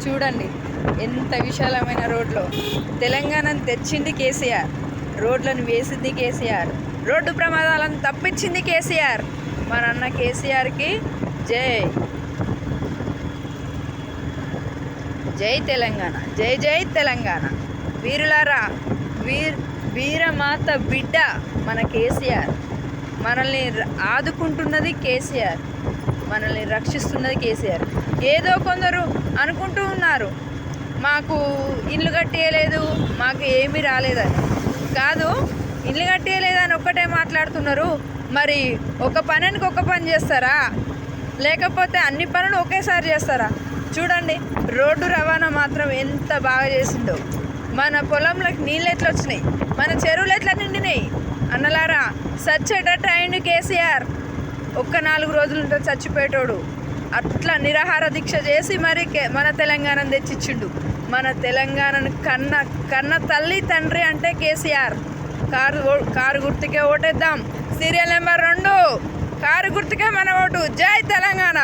చూడండి ఎంత విశాలమైన రోడ్లు. తెలంగాణను తెచ్చింది కేసీఆర్, రోడ్లను వేసింది కేసీఆర్, రోడ్డు ప్రమాదాలను తప్పించింది కేసీఆర్. మన అన్న కేసీఆర్కి జై. జై తెలంగాణ, జై జై తెలంగాణ. వీరులారా, వీరమాత బిడ్డ మన కేసీఆర్. మనల్ని ఆదుకుంటున్నది కేసీఆర్, మనల్ని రక్షిస్తున్నది కేసీఆర్. ఏదో కొందరు అనుకుంటూ ఉన్నారు మాకు ఇల్లు కట్టేయలేదు, మాకు ఏమీ రాలేదని. కాదు, ఇల్లు కట్టేయలేదని ఒక్కటే మాట్లాడుతున్నారు. మరి ఒక పనికి ఒక పని చేస్తారా, లేకపోతే అన్ని పనులు ఒకేసారి చేస్తారా? చూడండి, రోడ్డు రవాణా మాత్రం ఎంత బాగా చేసిందో. మన పొలంలోకి నీళ్ళు ఎట్లా వచ్చినాయి, మన చెరువులు ఎట్లా నిండినాయి. అన్నలారా, సచ్చేటట్టు అయిండు కేసీఆర్. ఒక్క 4 రోజులుంటే చచ్చిపోయేటోడు. అట్లా నిరాహార దీక్ష చేసి మరి మన తెలంగాణను తెచ్చిచ్చిండు. మన తెలంగాణను కన్న తల్లి తండ్రి అంటే కేసీఆర్. కారు గుర్తుకే ఓటేద్దాం. సీరియల్ నెంబర్ 2, కారు గుర్తుకే మన ఓటు. జై తెలంగాణ.